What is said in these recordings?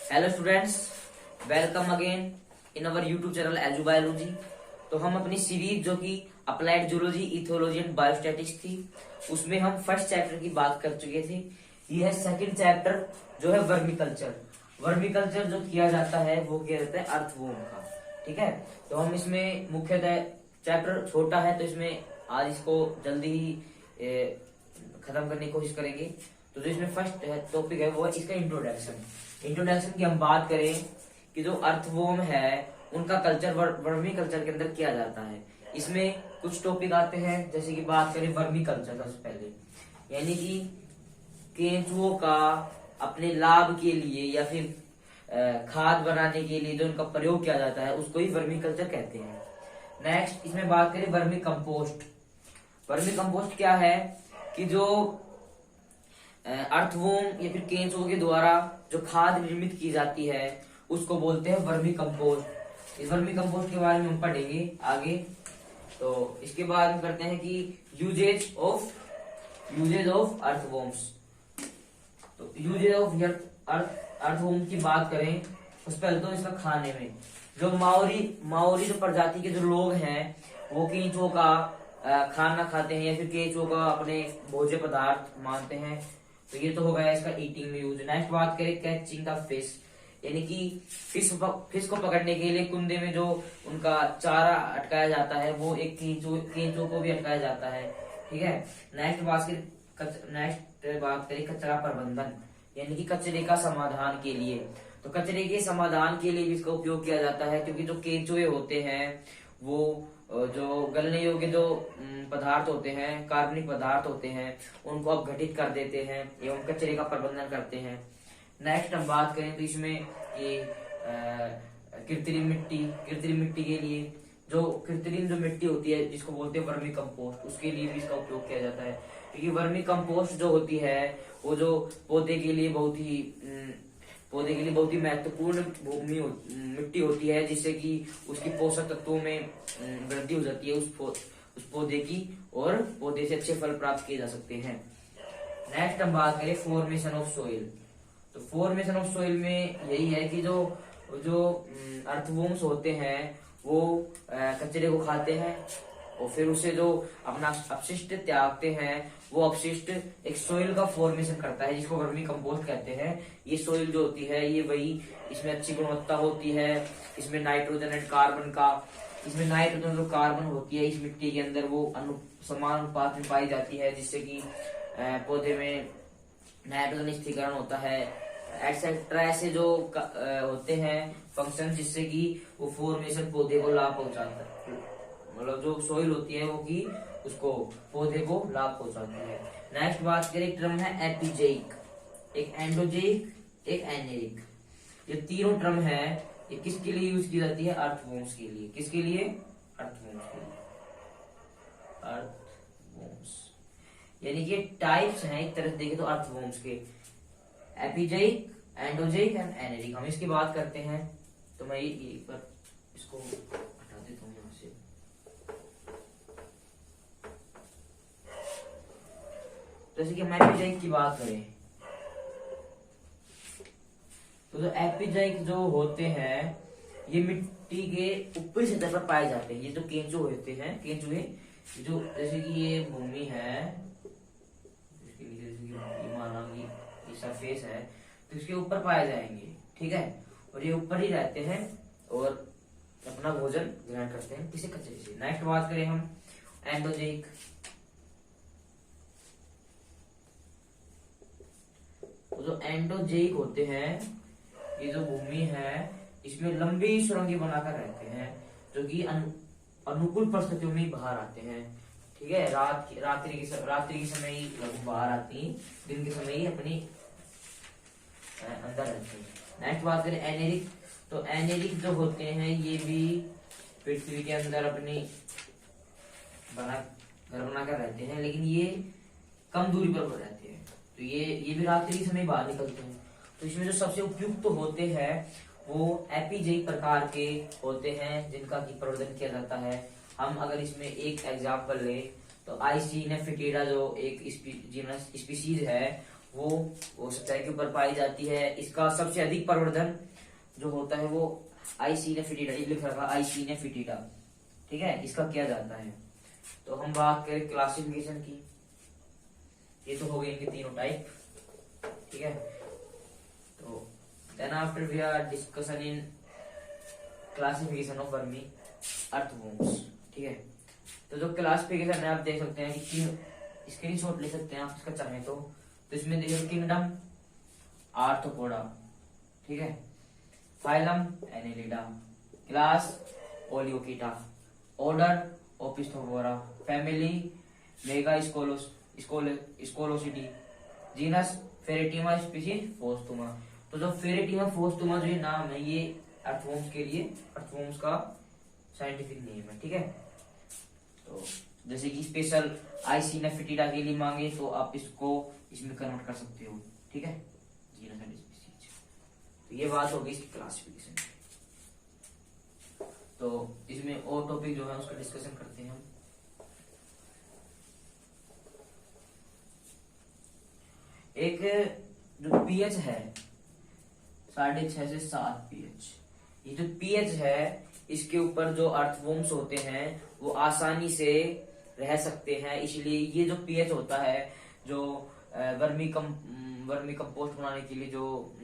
Hello students, welcome again in our YouTube channel edu biology. तो हम अपनी series जो कि applied zoology, ethology and biostatics थी, उसमें हम फर्स्ट चैप्टर की बात कर चुके थे। ये है सेकंड चैप्टर जो है वर्मिकल्चर। वर्मिकल्चर जो किया जाता है वो किया जाता है अर्थवॉर्म का। ठीक है, तो हम इसमें मुख्यतः चैप्टर छोटा है तो इसमें आज इसको जल्दी ही खत्म करने की कोशिश करेंगे। तो जो इसमें फर्स्ट टॉपिक है वो है इसका इंट्रोडक्शन। इंट्रोडक्शन की हम बात करें कि जो अर्थवॉर्म है उनका कल्चर वर्मी कल्चर के अंदर किया जाता है। इसमें कुछ टॉपिक आते हैं, जैसे कि बात करें वर्मी कल्चर सबसे पहले, यानी कि केंचुओं का अपने लाभ के लिए या फिर खाद बनाने के लिए जो उनका प्रयोग किया जाता है उसको ही वर्मी कल्चर कहते हैं। नेक्स्ट इसमें बात करें वर्मी कंपोस्ट। वर्मी कंपोस्ट क्या है कि जो अर्थवॉर्म या फिर केंचुओं के द्वारा जो खाद निर्मित की जाती है उसको बोलते हैं वर्मी कंपोस्ट। इस वर्मी कंपोस्ट के बारे में हम पढ़ेंगे आगे। तो इसके बाद हम करते हैं कि यूजेज ऑफ अर्थवॉर्म्स। तो यूजेज ऑफ अर्थवॉर्म की बात करें, उससे पहले तो इसका खाने में जो माओरी जो प्रजाति के जो लोग हैं वो केंचुओं का खाना खाते हैं या फिर केंचुओं का अपने भोज्य पदार्थ मानते हैं। तो ये तो हो गया इसका ईटिंग में यूज। नेक्स्ट बात करें कैचिंग द फिश, यानी कि फिश को पकड़ने के लिए कुंदे में जो उनका चारा अटकाया जाता है वो एक केंचुओं को भी अटकाया जाता है। ठीक है, नेक्स्ट बात करें कचरा प्रबंधन, यानी कि कचरे का समाधान के लिए। तो कचरे के समाधान के लिए भी इसका उपयोग किया जाता है, क्योंकि जो केंचुए होते हैं वो जो गलने योग्य जो पदार्थ होते हैं, कार्बनिक पदार्थ होते हैं, उनको अपघटित कर देते हैं एवं कचरे का प्रबंधन करते हैं। नेक्स्ट हम बात करें तो इसमें ये कृत्रिम मिट्टी के लिए जो कृत्रिम जो मिट्टी होती है जिसको बोलते हैं वर्मी कंपोस्ट, उसके लिए भी इसका उपयोग किया जाता है। क्योंकि वर्मी कंपोस्ट जो होती है वो जो पौधे के लिए बहुत ही महत्वपूर्ण मिट्टी होती है, जिससे कि उसकी पोषक तत्वों में वृद्धि हो जाती है उस पौधे की, और पौधे से अच्छे फल प्राप्त किए जा सकते हैं। नेक्स्ट हम बात करें फॉर्मेशन ऑफ सोइल। तो फॉर्मेशन ऑफ सोइल में यही है कि जो अर्थवॉर्म्स होते हैं वो कचरे को खाते हैं और फिर उसे जो अपना अपशिष्ट त्यागते हैं, वो अपशिष्ट एक सोइल का फॉर्मेशन करता है जिसको वर्मी कंपोस्ट कहते हैं। ये सोइल जो होती है ये वही, इसमें अच्छी गुणवत्ता होती है, इसमें नाइट्रोजन एंड कार्बन का, इसमें नाइट्रोजन जो कार्बन होती है इस मिट्टी के अंदर वो समान अनुपात में पाई जाती है, जिससे कि पौधे में नाइट्रोजन स्थिरीकरण होता है एक्सेट्रा। ऐसे जो होते हैं फंक्शन जिससे कि वो फॉर्मेशन पौधे को लाभ पहुंचाता है, मतलब जो सोइल होती है वो कि उसको पौधे को लाभ पहुंचाती है। नेक्स्ट बात करें, टर्म है एपिजेइक, एक एंडोजेइक, एक एनेरिक। ये तीनों टर्म है, ये किसके लिए यूज की जाती है? अर्थवॉर्म्स के लिए। किसके लिए? अर्थवॉर्म्स के लिए। अर्थवॉर्म्स यानी कि टाइप्स हैं एक तरह से देखें तो अर्थवॉर्म्स के, एपिजेइक, एंडोजेइक एंड एनेरिक। हम इसकी बात करते हैं तो मैं एक बार इसको हटा देता हूँ यहाँ से। जैसे कि हम एपिजेइक की बात करें तो जो एपिजेइक जो होते हैं ये मिट्टी के ऊपरी सतह पर पाए जाते हैं। ये जो केंचुए होते हैं, केंचुए जो जैसे कि ये भूमि है, इसके नीचे जैसे कि माना कि ये सरफेस है तो इसके ऊपर पाए जाएंगे। ठीक है, और ये ऊपर ही रहते हैं और अपना भोजन ग्रहण करते हैं किसी कचरे से। नेक्स्ट बात करें हम एंडोजेइक। तो जो एंडोजेइक होते हैं ये जो भूमि है इसमें लंबी सुरंगें बनाकर रहते हैं, जो कि अनुकूल परिस्थितियों में बाहर आते हैं। ठीक है, रात्रि के समय ही बाहर आती हैं, दिन के समय ही अपनी अंदर रहते हैं। नेक्स्ट बात करें एनेरिक। तो एनेरिक जो होते हैं ये भी पृथ्वी के अंदर अपनी घर बनाकर रहते हैं, लेकिन ये कम दूरी पर रहते हैं। तो ये भी रात्रि के समय बाहर निकलते हैं। तो इसमें जो सबसे उपयुक्त तो होते हैं वो एपिजेइक प्रकार के होते हैं जिनका की प्रवर्धन किया जाता है। हम अगर इसमें एक एग्जाम्पल ले तो आइसिनेफिटेरा जो एक जीनस स्पीसीज है वो सतह के ऊपर पाई जाती है। इसका सबसे अधिक प्रवर्धन जो होता है वो आइसिनिया फिटिडा, लिख रखा आइसिनिया फिटिडा, ठीक है, इसका किया जाता है। तो हम बात करें क्लासिफिकेशन की, ये तो हो गए इनके तीनों टाइप, ठीक है। तो then after we are discussion in classification of vermi earthworms, ठीक है। तो जो क्लासिफिकेशन है आप देख सकते हैं कि स्क्रीनशॉट ले सकते हैं आप इसका चाहें तो इसमें देखिए किंगडम आर्थ्रोपोडा, ठीक है, phylum Annelida, class Oligochaeta, order Opisthopora, family Megascolecidae, genus Pheretima, species posthuma. तो जो फेरेटिमा फोस्तुमा जो ये नाम है ये अर्थवॉर्म्स के लिए अर्थवॉर्म्स का साइंटिफिक नेम है, ठीक है। तो जैसे कि स्पेशल आइसिनिया फिटिडा के लिए मांगे तो आप इसको इसमें कन्वर्ट कर सकते हो, ठीक है, जीनस एंड स्पीशीज। तो ये बात होगी इसकी क्लासिफिकेशन की। तो इसमें और टॉपिक जो है उसका डिस्कशन करते हैं हम। एक जो पीएच है 6.5 से 7 पीएच, ये जो पीएच है इसके ऊपर जो अर्थवॉर्म्स होते हैं वो आसानी से रह सकते हैं। इसलिए ये जो पीएच होता है जो वर्मी कंपोस्ट बनाने के लिए जो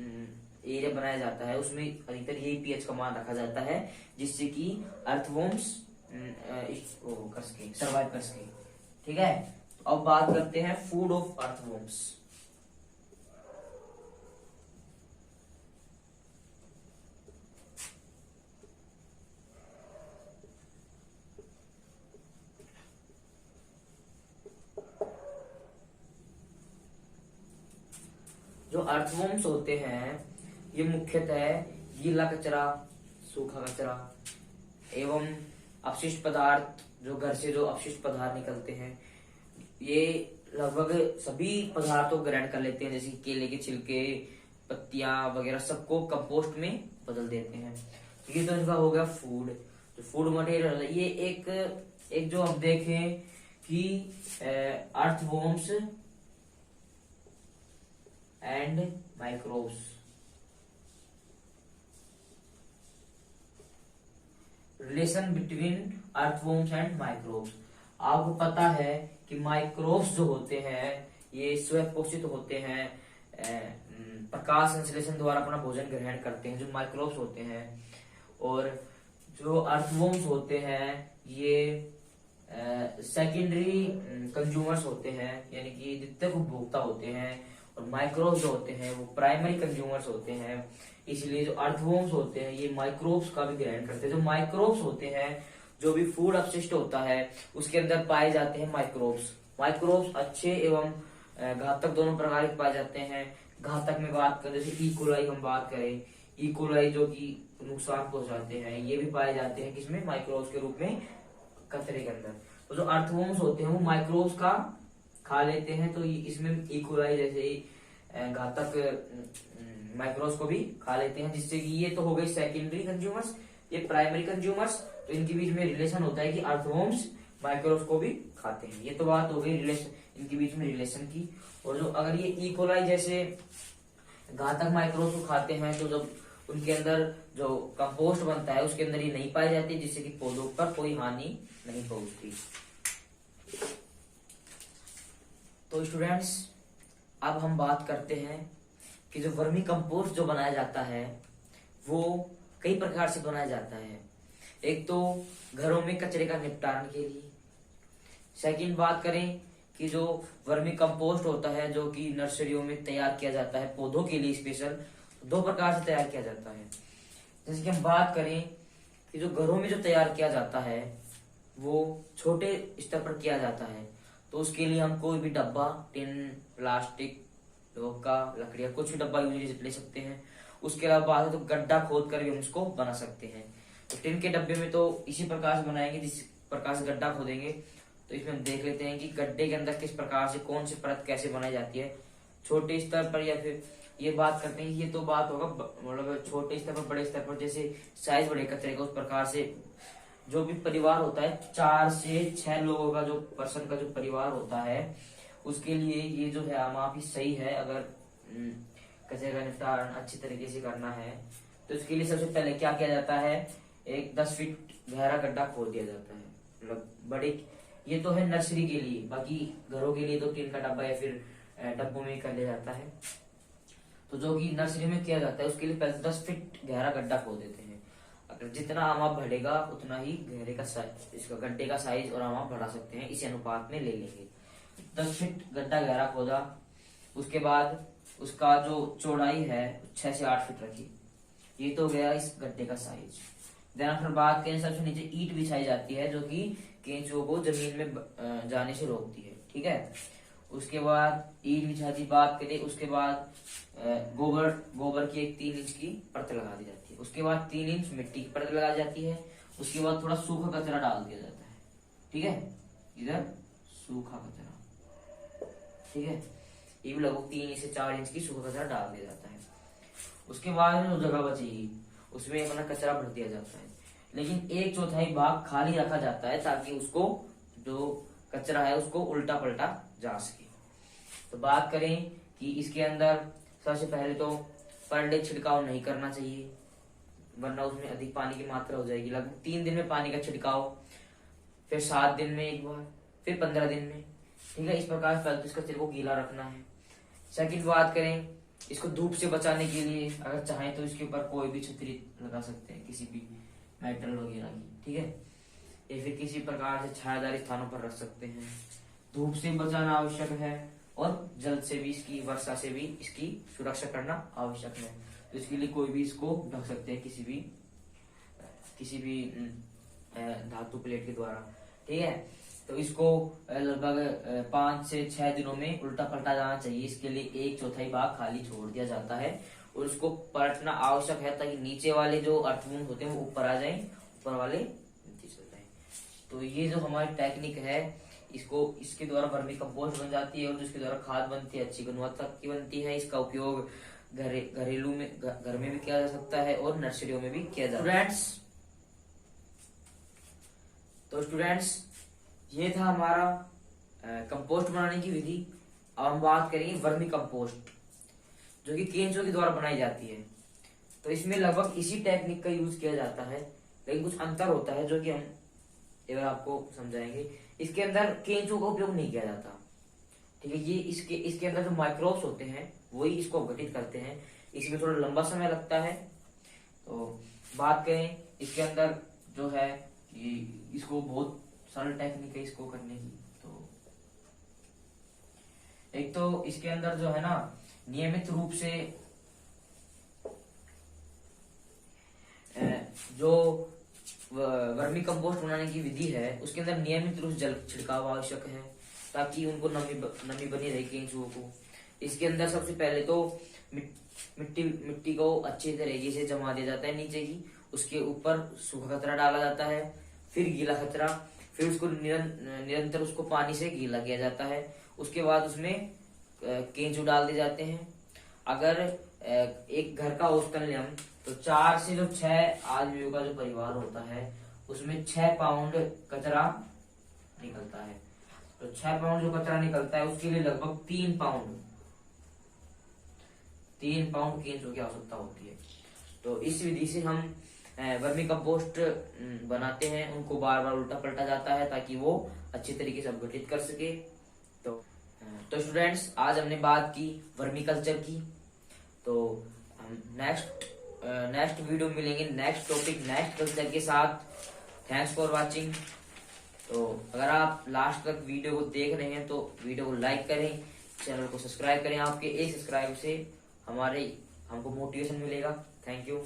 एरिया बनाया जाता है उसमें अधिकतर यही पीएच का मान रखा जाता है जिससे कि अर्थवॉर्म्स कर सके, सर्वाइव कर सके, ठीक है। तो अब बात करते हैं फूड ऑफ अर्थवॉर्म्स। जो अर्थवॉर्म्स होते हैं ये मुख्यतः गीला कचरा, सूखा कचरा एवं अपशिष्ट पदार्थ, जो घर से जो अपशिष्ट पदार्थ निकलते हैं ये लगभग सभी पदार्थों को ग्रहण कर लेते हैं, जैसे केले के छिलके, पत्तियां वगैरह सबको कंपोस्ट में बदल देते हैं। ये तो इनका हो गया फूड, जो फूड मटेरियल है। ये एक जो हम देखें कि earthworms and microbes, relation between earthworms and microbes. आपको पता है कि माइक्रोब्स जो होते हैं ये स्वपोषित होते हैं, प्रकाश संश्लेषण द्वारा अपना भोजन ग्रहण करते हैं, जो माइक्रोब्स होते हैं। और जो अर्थवॉर्म्स होते हैं ये सेकेंडरी कंज्यूमर्स होते हैं, यानी कि द्वितीयक उपभोक्ता होते हैं। और माइक्रोब्स जो होते हैं वो प्राइमरी कंज्यूमर्स होते हैं। इसलिए जो अर्थवॉर्म्स होते हैं ये माइक्रोब्स का भी ग्रहण करते हैं। जो माइक्रोब्स होते हैं, जो भी फूड अपशिष्ट होता है उसके अंदर पाए जाते हैं माइक्रोब्स। माइक्रोब्स अच्छे एवं घातक दोनों प्रकार के पाए जाते हैं। घातक में बात करें जैसे इकोलाई हम बात करें, इकोलाई जो कि नुकसान पहुंचाते हैं, ये भी पाए जाते हैं किसमें, माइक्रोब्स के रूप में कचरे के अंदर। तो जो अर्थवॉर्म्स होते हैं वो माइक्रोब्स का खा लेते हैं, तो इसमें इकोलाई जैसे घातक माइक्रोब्स को भी खा लेते हैं, जिससे कि ये तो हो गई सेकेंडरी कंज्यूमर्स, ये प्राइमरी कंज्यूमर्स। तो इनके बीच में रिलेशन होता है कि अर्थवॉर्म्स माइक्रोब्स को भी खाते हैं। ये तो बात हो गई रिलेशन, इनके बीच में रिलेशन की। और जो अगर ये इकोलाई जैसे घातक माइक्रोब्स को खाते हैं तो जब उनके अंदर जो कंपोस्ट बनता है उसके अंदर ये नहीं पाई जाती, जिससे कि पौधों पर कोई हानि नहीं पहुंचती। तो स्टूडेंट्स अब हम बात करते हैं कि जो वर्मी कंपोस्ट जो बनाया जाता है वो कई प्रकार से बनाया जाता है। एक तो घरों में कचरे का निपटान के लिए। सेकंड बात करें कि जो वर्मी कंपोस्ट होता है जो कि नर्सरियों में तैयार किया जाता है पौधों के लिए स्पेशल, 2 प्रकार से तैयार किया जाता है। जैसे कि हम बात करें कि जो घरों में जो तैयार किया जाता है वो छोटे स्तर पर किया जाता है, तो उसके लिए हम कोई भी डब्बा, टिन, प्लास्टिक, लोहा का, लकड़ियां, कुछ भी डब्बा यूज ले सकते हैं। उसके अलावा बात है तो गड्ढा खोद कर भी हम उसको बना सकते हैं। तो टिन के डब्बे में तो इसी प्रकार से बनाएंगे जिस प्रकार से गड्ढा खोदेंगे। तो इसमें हम देख लेते हैं कि गड्ढे के अंदर किस प्रकार से कौन सी परत कैसे बनाई जाती है, छोटे स्तर पर या फिर ये बात करते हैं। ये तो बात होगा मतलब छोटे स्तर पर, बड़े स्तर पर जैसे साइज बढ़े कचरे का उस प्रकार से जो भी परिवार होता है 4 से 6 लोगों का जो पर्सन का जो परिवार होता है उसके लिए ये जो है माप ही सही है। अगर कचरे का निपटान अच्छी तरीके से करना है तो इसके लिए सबसे पहले क्या किया जाता है, एक 10 फीट गहरा गड्ढा खोद दिया जाता है। मतलब बड़े, ये तो है नर्सरी के लिए, बाकी घरों के लिए तो टीन का डब्बा या फिर डब्बों में कर लिया जाता है। तो जो कि नर्सरी में किया जाता है उसके लिए पहले 10 फीट गहरा गड्ढा खोद देते हैं। अगर जितना आम बढ़ेगा उतना ही गहरे का साइज, इसका गड्ढे का साइज और आम बढ़ा सकते हैं, इसी अनुपात में ले लेंगे। 10 फीट गड्ढा गहरा खोदा, उसके बाद उसका जो चौड़ाई है 6 से 8 फीट रखी। ये तो गया इस गड्ढे का साइज। देन फिर बात करें, सबसे नीचे ईंट बिछाई जाती है जो कि केंचुओं को जमीन में जाने से रोकती है। ठीक है, उसके बाद ईंट बिछाती बात करें, उसके बाद गोबर की एक 3 इंच की परत लगा दी जाती है। उसके बाद 3 इंच मिट्टी की परत लगाई जाती है। उसके बाद थोड़ा सूखा कचरा डाल दिया जाता है। ठीक है, इधर सूखा कचरा, ठीक है, ये भी लगभग 3 इंच से 4 इंच की सूखा कचरा डाल दिया जाता है। उसके बाद जो जगह बचेगी उसमें अपना कचरा भर दिया जाता है, लेकिन 1/4 भाग खाली रखा जाता है ताकि उसको जो कचरा है उसको उल्टा पलटा जा सके। तो बात करें कि इसके अंदर सबसे पहले तो पर डे छिड़काव नहीं करना चाहिए, वरना उसमें अधिक पानी की मात्रा हो जाएगी। लगभग 3 दिन में पानी का छिड़काव, फिर 7 दिन में एक बार, फिर 15 दिन में। ठीक है, इस प्रकार से इस कचरे को गीला रखना है। सेकंड बात करें, इसको धूप से बचाने के लिए अगर चाहें तो इसके ऊपर कोई भी छतरी लगा सकते हैं, किसी भी मेटल वगैरह की। ठीक है, या फिर किसी प्रकार से छायादार स्थानों पर रख सकते हैं। धूप से बचाना आवश्यक है और जल से भी, इसकी वर्षा से भी इसकी सुरक्षा करना आवश्यक है। तो इसके लिए कोई भी इसको ढक सकते हैं किसी भी धातु प्लेट के द्वारा। ठीक है, तो इसको लगभग 5 से 6 दिनों में उल्टा पलटा जाना चाहिए। इसके लिए 1/4 भाग खाली छोड़ दिया जाता है और उसको पलटना आवश्यक है ताकि नीचे वाले जो अर्थवूंड होते हैं वो ऊपर आ जाएं, ऊपर वाले नीचे चल जाएं। तो ये जो हमारी टेक्निक है, इसके द्वारा वर्मी कंपोस्ट बन जाती है और जिसके द्वारा खाद बनती है, अच्छी गुणवत्ता की बनती है। इसका उपयोग घरेलू में, घर में भी किया जा सकता है और नर्सरियों में भी किया जा सकता है। स्टूडेंट्स, ये था हमारा कंपोस्ट बनाने की विधि। अब हम बात करेंगे वर्मी कंपोस्ट, जो कि केंचुओं के द्वारा बनाई जाती है। तो इसमें लगभग इसी टेक्निक का यूज किया जाता है, लेकिन कुछ अंतर होता है जो कि हम एक बार आपको समझाएंगे। इसके अंदर केंचुओं का उपयोग नहीं किया जाता। ठीक है, ये इसके अंदर जो माइक्रोब्स होते हैं वही इसको गठित करते हैं। इसमें थोड़ा लंबा समय लगता है। तो बात करें इसके अंदर जो है, इसको बहुत सरल टेक्निक है इसको करने की। तो एक तो इसके अंदर जो है ना, नियमित रूप से जो वर्मी कंपोस्ट बनाने की विधि है उसके अंदर नियमित रूप से जल छिड़काव आवश्यक है ताकि उनको नमी बनी रहे केंचुओं को। इसके अंदर सबसे पहले तो मिट्टी को अच्छे तरीके से जमा दिया जाता है नीचे की, उसके ऊपर सूखा कचरा डाला जाता है, फिर गीला कचरा, फिर उसको निरंतर उसको पानी से गीला किया जाता है। उसके बाद उसमें केंचू डाल दिए जाते हैं। अगर एक घर का औसतन लें हम तो 4 से 6 आदमियों का जो परिवार होता है उसमें 6 पाउंड कचरा निकलता है। तो 6 पाउंड जो कचरा निकलता है उसके लिए लगभग 3 पाउंड केंचुओं की आवश्यकता होती है। तो इस विधि से हम वर्मी कंपोस्ट बनाते हैं, उनको बार बार उल्टा पलटा जाता है ताकि वो अच्छी तरीके से अपघटित कर सके। तो स्टूडेंट्स, आज हमने बात की वर्मी कल्चर की। तो हम नेक्स्ट वीडियो में मिलेंगे नेक्स्ट टॉपिक, नेक्स्ट कल्चर के साथ। Thanks for watching. तो अगर आप लास्ट तक वीडियो को देख रहे हैं तो वीडियो को लाइक करें, चैनल को सब्सक्राइब करें। आपके एक सब्सक्राइब से हमको मोटिवेशन मिलेगा। Thank you.